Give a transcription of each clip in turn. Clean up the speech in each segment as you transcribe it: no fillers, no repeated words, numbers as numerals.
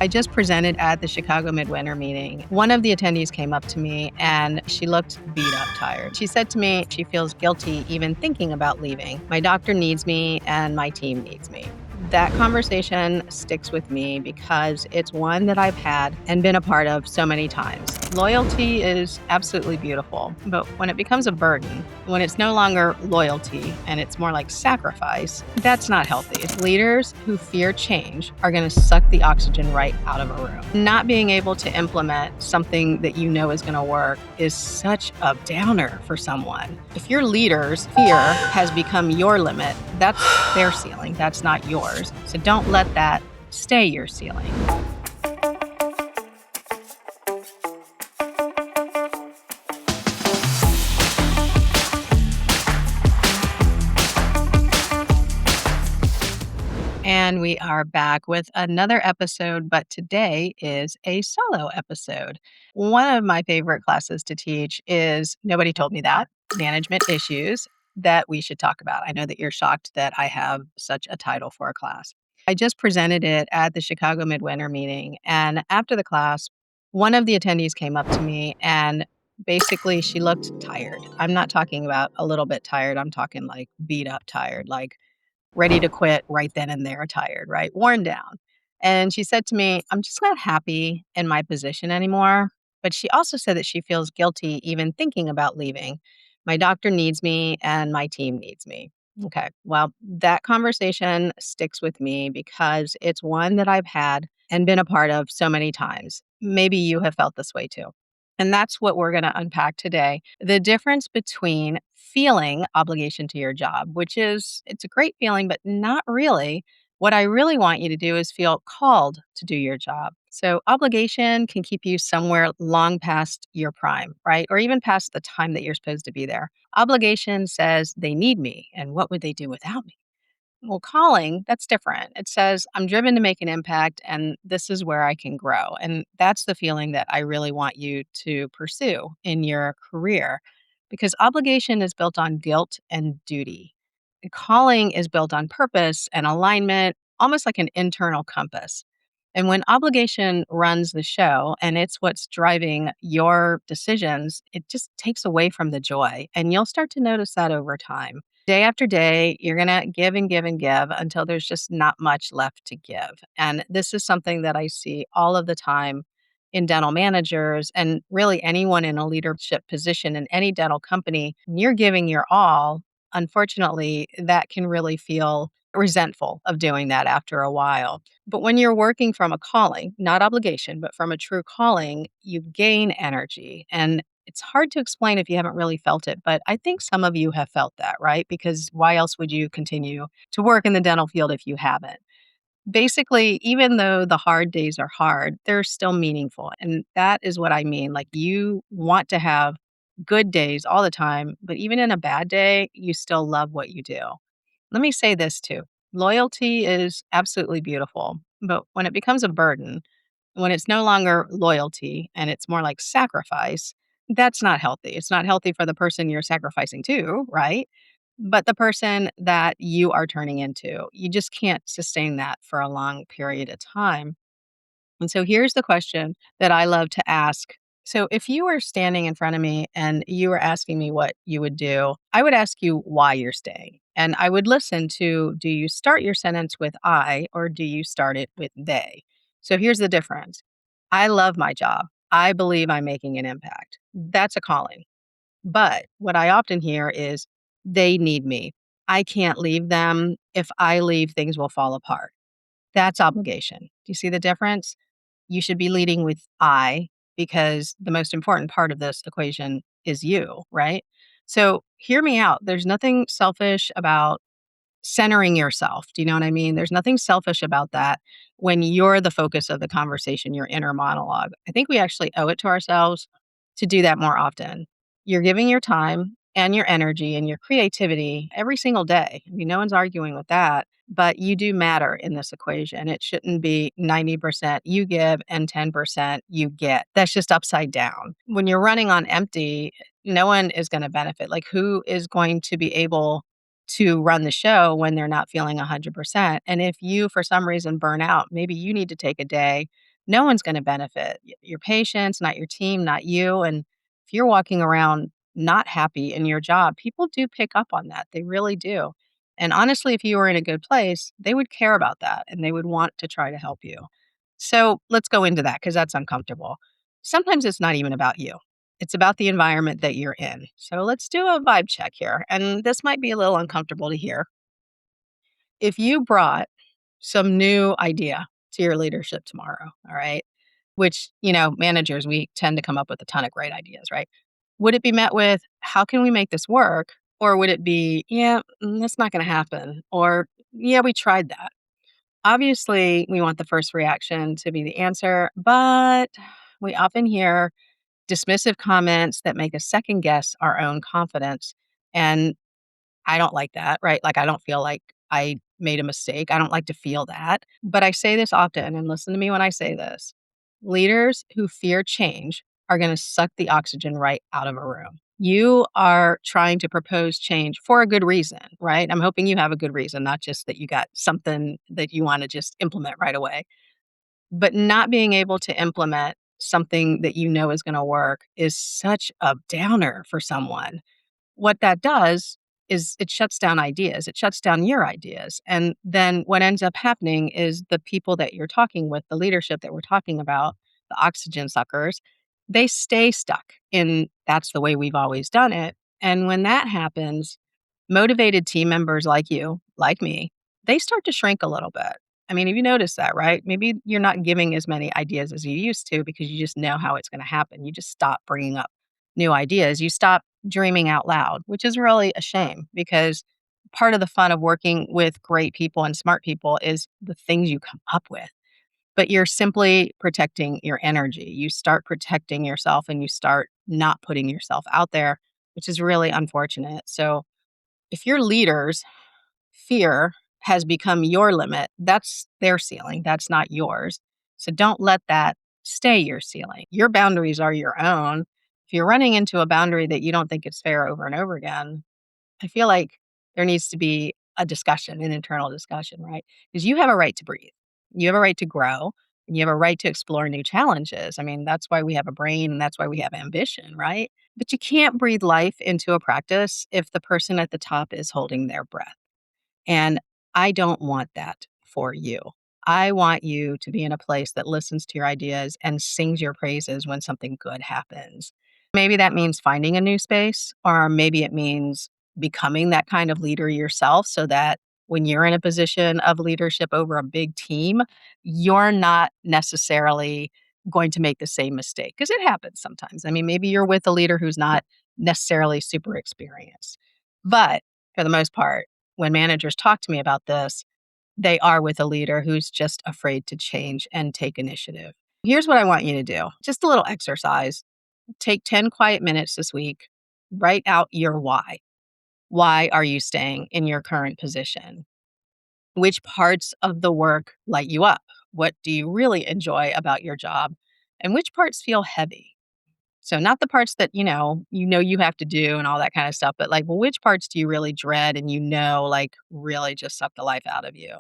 I just presented at the Chicago Midwinter meeting. One of the attendees came up to me and she looked beat up tired. She said to me she feels guilty even thinking about leaving. My doctor needs me and my team needs me. That conversation sticks with me because it's one that I've had and been a part of so many times. Loyalty is absolutely beautiful, but when it becomes a burden, when it's no longer loyalty and it's more like sacrifice, that's not healthy. Leaders who fear change are going to suck the oxygen right out of a room. Not being able to implement something that you know is going to work is such a downer for someone. If your leader's fear has become your limit, that's their ceiling, that's not yours. So don't let that stay your ceiling. And we are back with another episode, but today is a solo episode. One of my favorite classes to teach is Nobody Told Me That, management issues that we should talk about. I know that you're shocked that I have such a title for a class. I just presented it at the Chicago Midwinter meeting. And after the class, one of the attendees came up to me and basically she looked tired. I'm not talking about a little bit tired, I'm talking like beat up tired, like ready to quit right then and there, tired, right? Worn down. And she said to me, I'm just not happy in my position anymore. But she also said that she feels guilty even thinking about leaving. My doctor needs me and my team needs me. Okay. Well, that conversation sticks with me because it's one that I've had and been a part of so many times. Maybe you have felt this way too. And that's what we're going to unpack today. The difference between feeling obligation to your job, which is, it's a great feeling, but not really. What I really want you to do is feel called to do your job. So, obligation can keep you somewhere long past your prime, right? Or even past the time that you're supposed to be there. Obligation says they need me, and what would they do without me? Well, calling, that's different. It says, I'm driven to make an impact and this is where I can grow. And that's the feeling that I really want you to pursue in your career because obligation is built on guilt and duty. And calling is built on purpose and alignment, almost like an internal compass. And when obligation runs the show and it's what's driving your decisions, it just takes away from the joy. And you'll start to notice that over time. Day after day, you're going to give and give and give until there's just not much left to give. And this is something that I see all of the time in dental managers and really anyone in a leadership position in any dental company. When you're giving your all, unfortunately, that can really feel resentful of doing that after a while. But when you're working from a calling, not obligation, but from a true calling, you gain energy. And it's hard to explain if you haven't really felt it, but I think some of you have felt that, right? Because why else would you continue to work in the dental field if you haven't? Basically, even though the hard days are hard, they're still meaningful. And that is what I mean. Like you want to have good days all the time, but even in a bad day, you still love what you do. Let me say this too. Loyalty is absolutely beautiful, but when it becomes a burden, when it's no longer loyalty and it's more like sacrifice, that's not healthy. It's not healthy for the person you're sacrificing to, right? But the person that you are turning into, you just can't sustain that for a long period of time. And so here's the question that I love to ask. So if you were standing in front of me and you were asking me what you would do, I would ask you why you're staying. And I would listen to, do you start your sentence with I or do you start it with they? So here's the difference. I love my job. I believe I'm making an impact. That's a calling. But what I often hear is they need me. I can't leave them. If I leave, things will fall apart. That's obligation. Do you see the difference? You should be leading with I because the most important part of this equation is you, right? So hear me out. There's nothing selfish about centering yourself. Do you know what I mean? There's nothing selfish about that when you're the focus of the conversation, your inner monologue. I think we actually owe it to ourselves to do that more often. You're giving your time and your energy and your creativity every single day. I mean, no one's arguing with that, but you do matter in this equation. It shouldn't be 90% you give and 10% you get. That's just upside down. When you're running on empty, no one is going to benefit. Like, who is going to be able to run the show when they're not feeling 100%? And if you, for some reason, burn out, maybe you need to take a day no one's going to benefit. Your patients, not your team, not you. And if you're walking around not happy in your job, people do pick up on that. They really do. And honestly, if you were in a good place, they would care about that and they would want to try to help you. So let's go into that because that's uncomfortable. Sometimes it's not even about you. It's about the environment that you're in. So let's do a vibe check here. And this might be a little uncomfortable to hear. If you brought some new idea to your leadership tomorrow, all right, which, managers, we tend to come up with a ton of great ideas, right? Would it be met with, how can we make this work? Or would it be, yeah, that's not going to happen? Or, yeah, we tried that. Obviously, we want the first reaction to be the answer, but we often hear dismissive comments that make us second guess our own confidence. And I don't like that, right? Like, I don't feel like I made a mistake. I don't like to feel that. But I say this often, and listen to me when I say this. Leaders who fear change are going to suck the oxygen right out of a room. You are trying to propose change for a good reason, right? I'm hoping you have a good reason, not just that you got something that you want to just implement right away. But not being able to implement something that you know is going to work is such a downer for someone. What that does is it shuts down ideas. It shuts down your ideas. And then what ends up happening is the people that you're talking with, the leadership that we're talking about, the oxygen suckers, they stay stuck in that's the way we've always done it. And when that happens, motivated team members like you, like me, they start to shrink a little bit. I mean, have you noticed that, right? Maybe you're not giving as many ideas as you used to because you just know how it's going to happen. You just stop bringing up new ideas. You stop dreaming out loud, which is really a shame because part of the fun of working with great people and smart people is the things you come up with. But you're simply protecting your energy. You start protecting yourself and you start not putting yourself out there, which is really unfortunate. So if your leaders' fear has become your limit, that's their ceiling. That's not yours. So don't let that stay your ceiling. Your boundaries are your own. If you're running into a boundary that you don't think is fair over and over again, I feel like there needs to be a discussion, an internal discussion, right? Because you have a right to breathe. You have a right to grow and you have a right to explore new challenges. I mean, that's why we have a brain and that's why we have ambition, right? But you can't breathe life into a practice if the person at the top is holding their breath. And I don't want that for you. I want you to be in a place that listens to your ideas and sings your praises when something good happens. Maybe that means finding a new space, or maybe it means becoming that kind of leader yourself so that when you're in a position of leadership over a big team, you're not necessarily going to make the same mistake because it happens sometimes. I mean, maybe you're with a leader who's not necessarily super experienced, but for the most part, when managers talk to me about this, they are with a leader who's just afraid to change and take initiative. Here's what I want you to do, just a little exercise. Take 10 quiet minutes this week. Write out your why. Why are you staying in your current position? Which parts of the work light you up? What do you really enjoy about your job? And which parts feel heavy? So not the parts that, you have to do and all that kind of stuff, but like, well, which parts do you really dread and like really just suck the life out of you?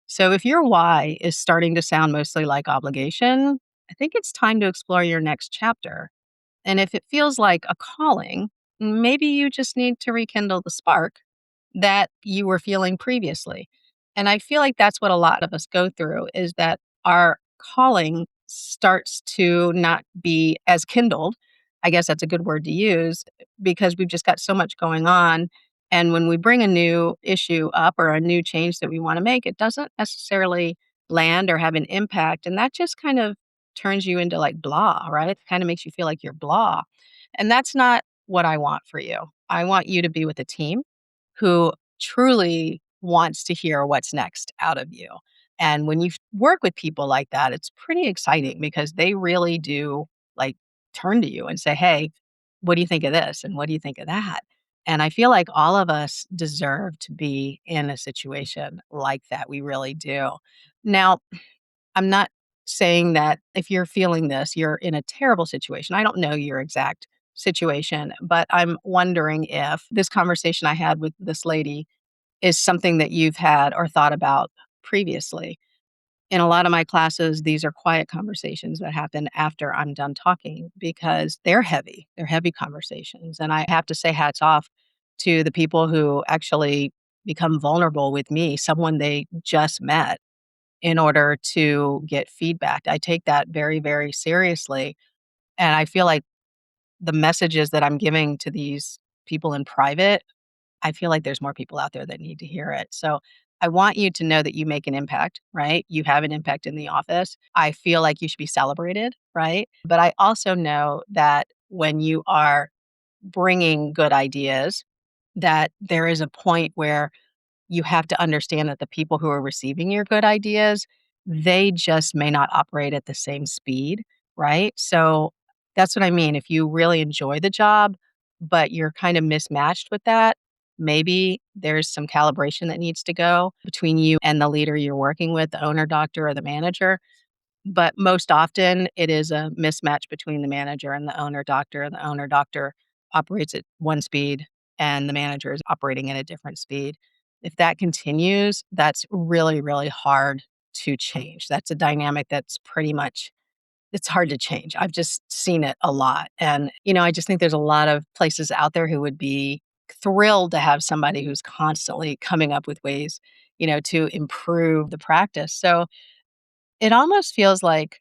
So if your why is starting to sound mostly like obligation, I think it's time to explore your next chapter. And if it feels like a calling, maybe you just need to rekindle the spark that you were feeling previously. And I feel like that's what a lot of us go through is that our calling starts to not be as kindled. I guess that's a good word to use because we've just got so much going on. And when we bring a new issue up or a new change that we want to make, it doesn't necessarily land or have an impact. And that just kind of turns you into like blah, right? It kind of makes you feel like you're blah. And that's not what I want for you. I want you to be with a team who truly wants to hear what's next out of you. And when you work with people like that, it's pretty exciting because they really do like turn to you and say, "Hey, what do you think of this? And what do you think of that?" And I feel like all of us deserve to be in a situation like that. We really do. Now, I'm not saying that if you're feeling this, you're in a terrible situation. I don't know your exact situation, but I'm wondering if this conversation I had with this lady is something that you've had or thought about previously. In a lot of my classes, these are quiet conversations that happen after I'm done talking because they're heavy. They're heavy conversations. And I have to say hats off to the people who actually become vulnerable with me, someone they just met, in order to get feedback. I take that very, very seriously. And I feel like the messages that I'm giving to these people in private, I feel like there's more people out there that need to hear it. So I want you to know that you make an impact, right? You have an impact in the office. I feel like you should be celebrated, right? But I also know that when you are bringing good ideas, that there is a point where you have to understand that the people who are receiving your good ideas, they just may not operate at the same speed, right? So that's what I mean. If you really enjoy the job, but you're kind of mismatched with that, maybe there's some calibration that needs to go between you and the leader you're working with, the owner, doctor, or the manager. But most often, it is a mismatch between the manager and the owner doctor. The owner doctor operates at one speed and the manager is operating at a different speed. If that continues, that's really, really hard to change. That's a dynamic that's pretty much it's hard to change. I've just seen it a lot. And, I just think there's a lot of places out there who would be thrilled to have somebody who's constantly coming up with ways, to improve the practice. So it almost feels like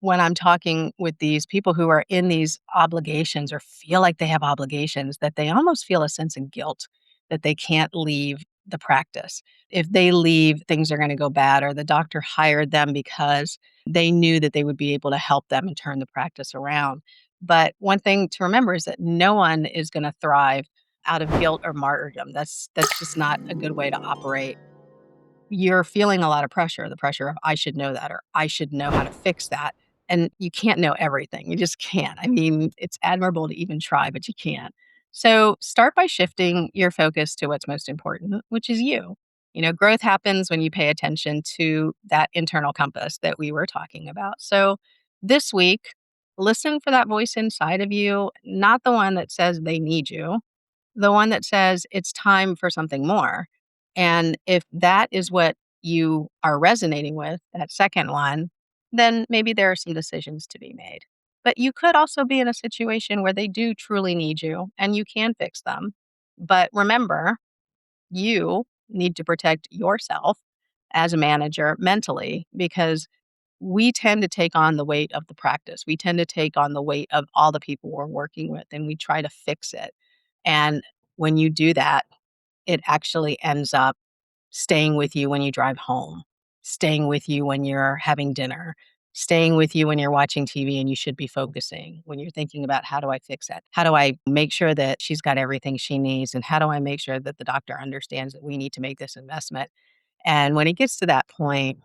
when I'm talking with these people who are in these obligations or feel like they have obligations, that they almost feel a sense of guilt that they can't leave the practice. If they leave, things are going to go bad, or the doctor hired them because they knew that they would be able to help them and turn the practice around. But one thing to remember is that no one is going to thrive out of guilt or martyrdom. That's just not a good way to operate. You're feeling a lot of pressure, the pressure of, "I should know that," or, "I should know how to fix that," and you can't know everything, you just can't. I mean, it's admirable to even try, but you can't. So, start by shifting your focus to what's most important, which is you. Growth happens when you pay attention to that internal compass that we were talking about. So, this week, listen for that voice inside of you, not the one that says they need you, the one that says it's time for something more. And if that is what you are resonating with, that second one, then maybe there are some decisions to be made. But you could also be in a situation where they do truly need you and you can fix them. But remember, you need to protect yourself as a manager mentally because we tend to take on the weight of the practice. We tend to take on the weight of all the people we're working with and we try to fix it. And when you do that, it actually ends up staying with you when you drive home, staying with you when you're having dinner, staying with you when you're watching TV and you should be focusing, when you're thinking about how do I fix that? How do I make sure that she's got everything she needs? And how do I make sure that the doctor understands that we need to make this investment? And when it gets to that point,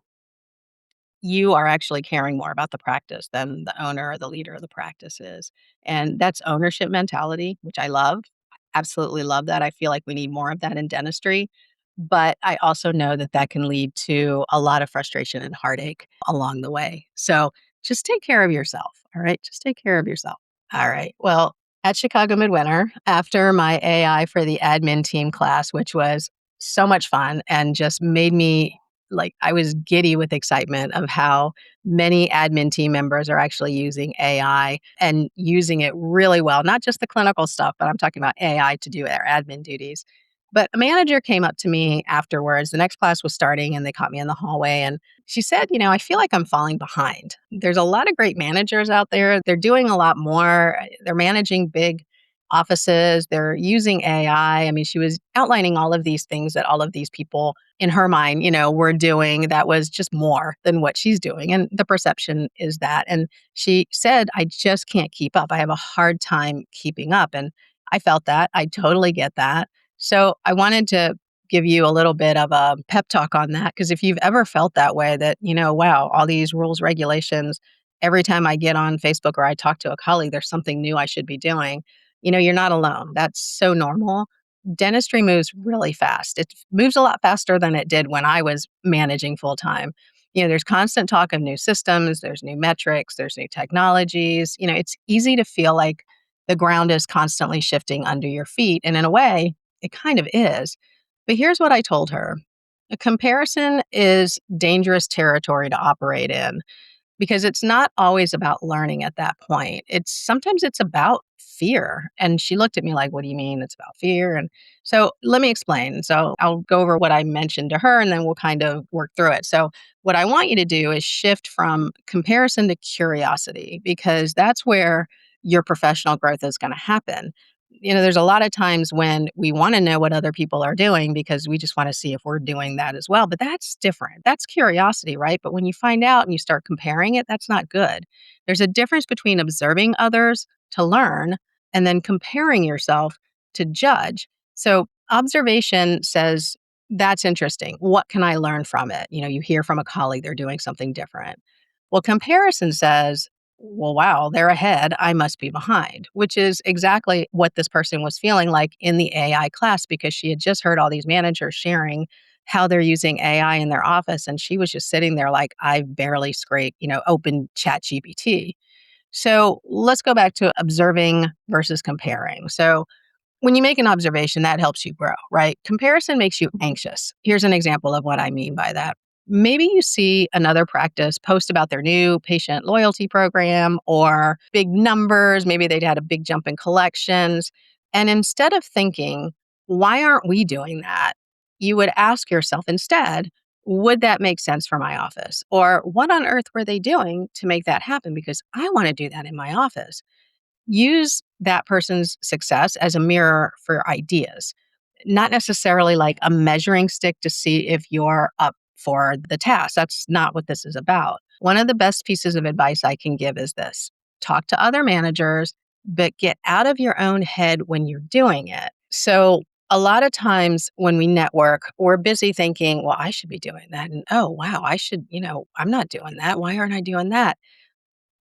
you are actually caring more about the practice than the owner or the leader of the practice is. And that's ownership mentality, which I love. Absolutely love that. I feel like we need more of that in dentistry. But I also know that that can lead to a lot of frustration and heartache along the way. So just take care of yourself. All right. Just take care of yourself. All right. Well, at Chicago Midwinter, after my AI for the admin team class, which was so much fun and just made me like I was giddy with excitement of how many admin team members are actually using AI and using it really well, not just the clinical stuff, but I'm talking about AI to do their admin duties. But a manager came up to me afterwards. The next class was starting and they caught me in the hallway and she said, I feel like I'm falling behind. There's a lot of great managers out there. They're doing a lot more. They're managing big offices. They're using AI. I mean, she was outlining all of these things that all of these people in her mind, were doing that was just more than what she's doing. And the perception is that. And she said, I just can't keep up. I have a hard time keeping up. And I felt that. I totally get that. So I wanted to give you a little bit of a pep talk on that. Because if you've ever felt that way, that, wow, all these rules, regulations, every time I get on Facebook or I talk to a colleague, there's something new I should be doing. You're not alone. That's so normal. Dentistry moves really fast. It moves a lot faster than it did when I was managing full time. There's constant talk of new systems, there's new metrics, there's new technologies. It's easy to feel like the ground is constantly shifting under your feet. And in a way, it kind of is. But here's what I told her. A comparison is dangerous territory to operate in because it's not always about learning at that point. Sometimes it's about fear. And she looked at me like, "What do you mean it's about fear?" And so let me explain. So I'll go over what I mentioned to her and then we'll kind of work through it. So what I want you to do is shift from comparison to curiosity because that's where your professional growth is going to happen. There's a lot of times when we want to know what other people are doing because we just want to see if we're doing that as well. But that's different. That's curiosity, right? But when you find out and you start comparing it, that's not good. There's a difference between observing others to learn and then comparing yourself to judge. So, observation says, that's interesting. What can I learn from it? You hear from a colleague they're doing something different. Well, comparison says, well, wow, they're ahead. I must be behind, which is exactly what this person was feeling like in the AI class because she had just heard all these managers sharing how they're using AI in their office. And she was just sitting there like, I barely open Chat GPT. So let's go back to observing versus comparing. So when you make an observation, that helps you grow, right? Comparison makes you anxious. Here's an example of what I mean by that. Maybe you see another practice post about their new patient loyalty program or big numbers. Maybe they'd had a big jump in collections. And instead of thinking, why aren't we doing that? You would ask yourself instead, would that make sense for my office? Or what on earth were they doing to make that happen? Because I want to do that in my office. Use that person's success as a mirror for ideas, not necessarily like a measuring stick to see if you're up for the task. That's not what this is about. One of the best pieces of advice I can give is this: talk to other managers, but get out of your own head when you're doing it. So, a lot of times when we network, we're busy thinking, well, I should be doing that. And oh, wow, I'm not doing that. Why aren't I doing that?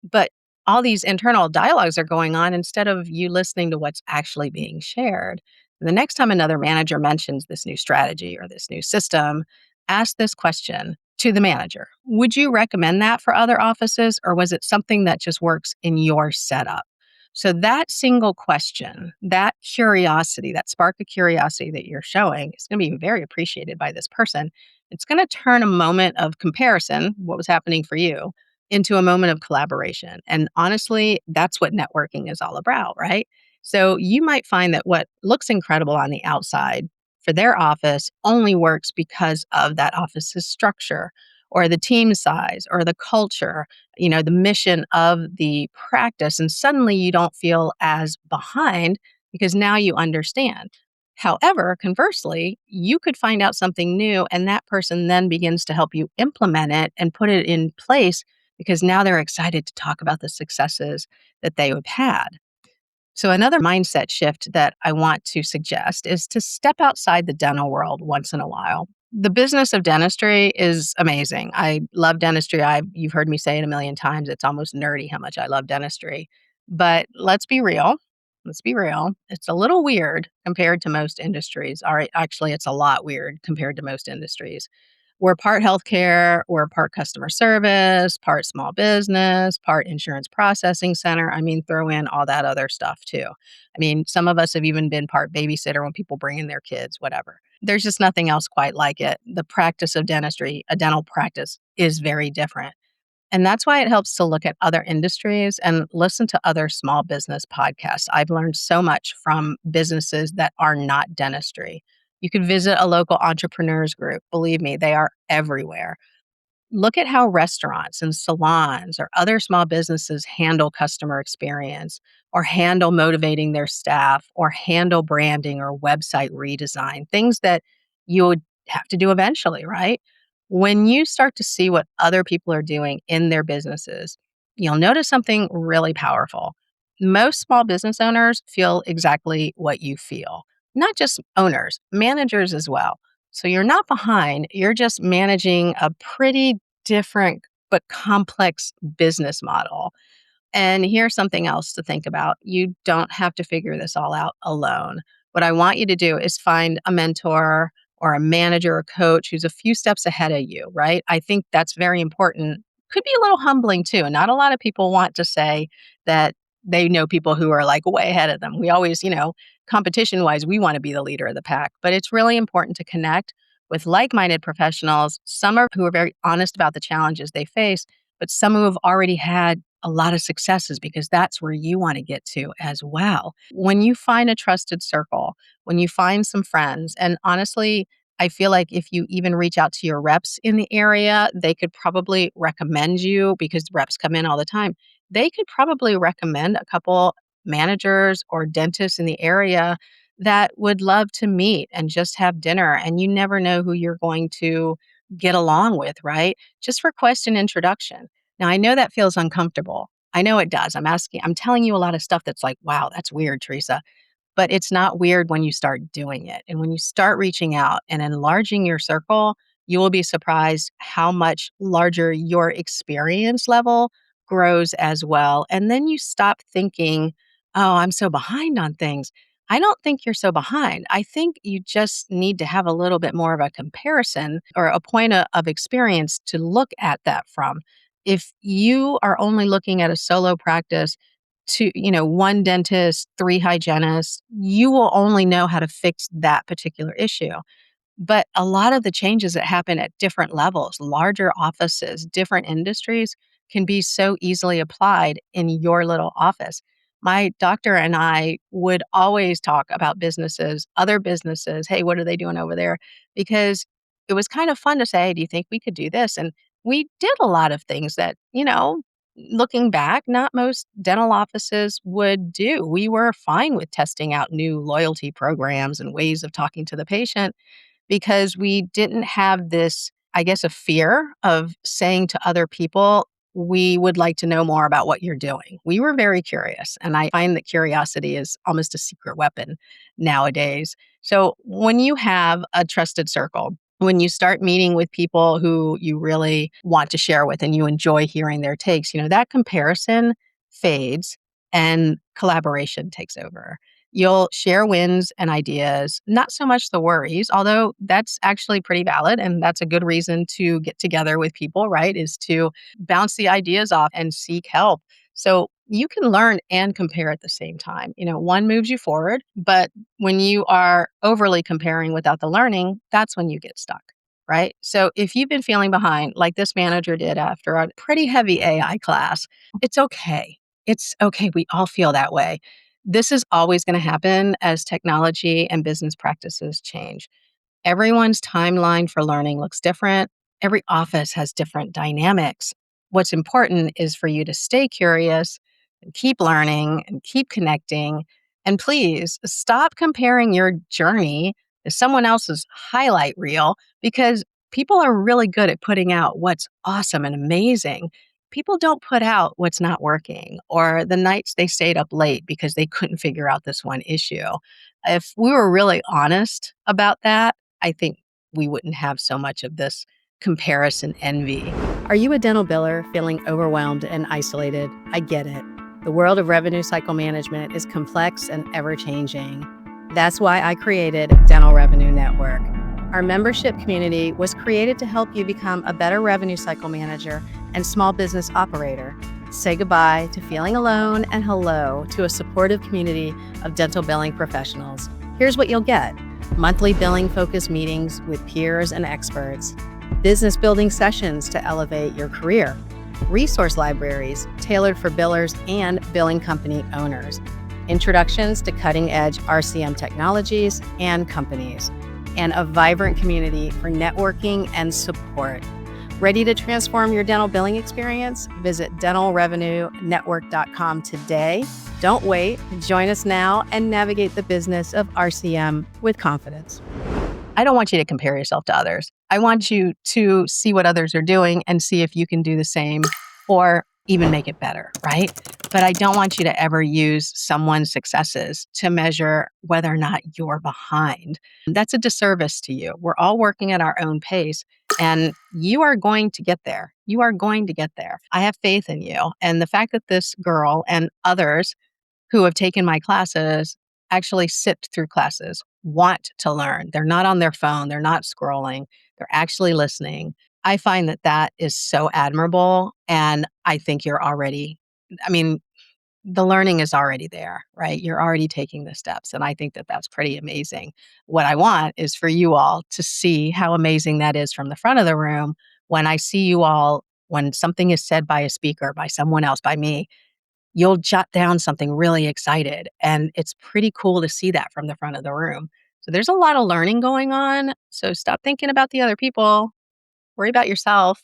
But all these internal dialogues are going on instead of you listening to what's actually being shared. The next time another manager mentions this new strategy or this new system, ask this question to the manager: would you recommend that for other offices, or was it something that just works in your setup? So, that single question, that curiosity, that spark of curiosity that you're showing is going to be very appreciated by this person. It's going to turn a moment of comparison, what was happening for you, into a moment of collaboration. And honestly, that's what networking is all about, right? So you might find that what looks incredible on the outside for their office only works because of that office's structure or the team size or the culture, the mission of the practice. And suddenly you don't feel as behind because now you understand. However, conversely, you could find out something new and that person then begins to help you implement it and put it in place because now they're excited to talk about the successes that they have had. So, another mindset shift that I want to suggest is to step outside the dental world once in a while. The business of dentistry is amazing. I love dentistry. You've heard me say it a million times. It's almost nerdy how much I love dentistry. But let's be real. Let's be real. It's a little weird compared to most industries. All right, actually, it's a lot weird compared to most industries. We're part healthcare, we're part customer service, part small business, part insurance processing center. I mean, throw in all that other stuff too. I mean, some of us have even been part babysitter when people bring in their kids, whatever. There's just nothing else quite like it. The practice of dentistry, a dental practice, is very different. And that's why it helps to look at other industries and listen to other small business podcasts. I've learned so much from businesses that are not dentistry. You could visit a local entrepreneurs group. Believe me, they are everywhere. Look at how restaurants and salons or other small businesses handle customer experience or handle motivating their staff or handle branding or website redesign, things that you would have to do eventually, right? When you start to see what other people are doing in their businesses, you'll notice something really powerful. Most small business owners feel exactly what you feel, not just owners, managers as well. So you're not behind, you're just managing a pretty different but complex business model. And here's something else to think about: you don't have to figure this all out alone. What I want you to do is find a mentor or a manager or coach who's a few steps ahead of you, right? I think that's very important. Could be a little humbling too. Not a lot of people want to say that they know people who are like way ahead of them. We always, competition wise, we want to be the leader of the pack, but it's really important to connect with like-minded professionals, some are who are very honest about the challenges they face, but some who have already had a lot of successes because that's where you want to get to as well. When you find a trusted circle, when you find some friends, and honestly, I feel like if you even reach out to your reps in the area, they could probably recommend you because reps come in all the time. They could probably recommend a couple managers or dentists in the area that would love to meet and just have dinner. And you never know who you're going to get along with, right? Just request an introduction. Now, I know that feels uncomfortable. I know it does. I'm telling you a lot of stuff that's like, wow, that's weird, Teresa. But it's not weird when you start doing it. And when you start reaching out and enlarging your circle, you will be surprised how much larger your experience level grows as well. And then you stop thinking, oh, I'm so behind on things. I don't think you're so behind. I think you just need to have a little bit more of a comparison or a point of experience to look at that from. If you are only looking at a solo practice to, one dentist, three hygienists, you will only know how to fix that particular issue. But a lot of the changes that happen at different levels, larger offices, different industries, can be so easily applied in your little office. My doctor and I would always talk about businesses, other businesses. Hey, what are they doing over there? Because it was kind of fun to say, do you think we could do this? And we did a lot of things that, looking back, not most dental offices would do. We were fine with testing out new loyalty programs and ways of talking to the patient because we didn't have this, I guess, a fear of saying to other people, we would like to know more about what you're doing. We were very curious. And I find that curiosity is almost a secret weapon nowadays. So when you have a trusted circle, when you start meeting with people who you really want to share with and you enjoy hearing their takes, that comparison fades and collaboration takes over. You'll share wins and ideas, not so much the worries, although that's actually pretty valid. And that's a good reason to get together with people, right? Is to bounce the ideas off and seek help. So you can learn and compare at the same time. One moves you forward, but when you are overly comparing without the learning, that's when you get stuck, right? So if you've been feeling behind, like this manager did after a pretty heavy AI class, it's okay. It's okay. We all feel that way. This is always going to happen as technology and business practices change. Everyone's timeline for learning looks different. Every office has different dynamics. What's important is for you to stay curious and keep learning and keep connecting. And please stop comparing your journey to someone else's highlight reel because people are really good at putting out what's awesome and amazing. People don't put out what's not working or the nights they stayed up late because they couldn't figure out this one issue. If we were really honest about that, I think we wouldn't have so much of this comparison envy. Are you a dental biller feeling overwhelmed and isolated? I get it. The world of revenue cycle management is complex and ever changing. That's why I created Dental Revenue Network. Our membership community was created to help you become a better revenue cycle manager and small business operator. Say goodbye to feeling alone and hello to a supportive community of dental billing professionals. Here's what you'll get: monthly billing focused meetings with peers and experts, business building sessions to elevate your career, resource libraries tailored for billers and billing company owners, introductions to cutting edge RCM technologies and companies, and a vibrant community for networking and support. Ready to transform your dental billing experience? Visit dentalrevenuenetwork.com today. Don't wait. Join us now and navigate the business of RCM with confidence. I don't want you to compare yourself to others. I want you to see what others are doing and see if you can do the same or even make it better, right? But I don't want you to ever use someone's successes to measure whether or not you're behind. That's a disservice to you. We're all working at our own pace and you are going to get there. You are going to get there. I have faith in you. And the fact that this girl and others who have taken my classes actually sit through classes, want to learn. They're not on their phone. They're not scrolling. They're actually listening. I find that that is so admirable. And I think you're already, I mean, the learning is already there, right? You're already taking the steps. And I think that that's pretty amazing. What I want is for you all to see how amazing that is from the front of the room when I see you all, when something is said by a speaker, by someone else, by me, you'll jot down something really excited. And it's pretty cool to see that from the front of the room. So there's a lot of learning going on. So stop thinking about the other people, worry about yourself,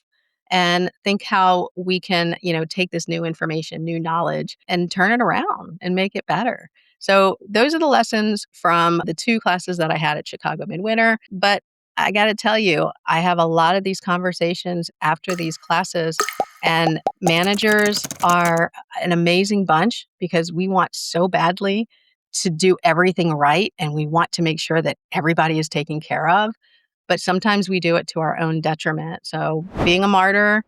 and think how we can, take this new information, new knowledge, and turn it around and make it better. So those are the lessons from the 2 classes that I had at Chicago Midwinter. But I got to tell you, I have a lot of these conversations after these classes, and managers are an amazing bunch because we want so badly to do everything right, and we want to make sure that everybody is taken care of, but sometimes we do it to our own detriment. So being a martyr,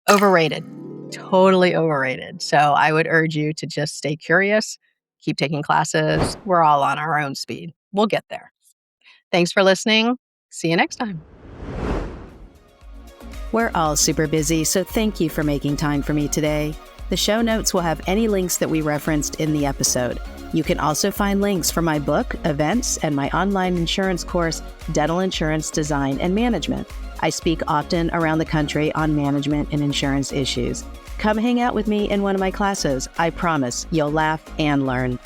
overrated, totally overrated. So I would urge you to just stay curious, keep taking classes. We're all on our own speed. We'll get there. Thanks for listening. See you next time. We're all super busy, so thank you for making time for me today. The show notes will have any links that we referenced in the episode. You can also find links for my book, events, and my online insurance course, Dental Insurance Design and Management. I speak often around the country on management and insurance issues. Come hang out with me in one of my classes. I promise you'll laugh and learn.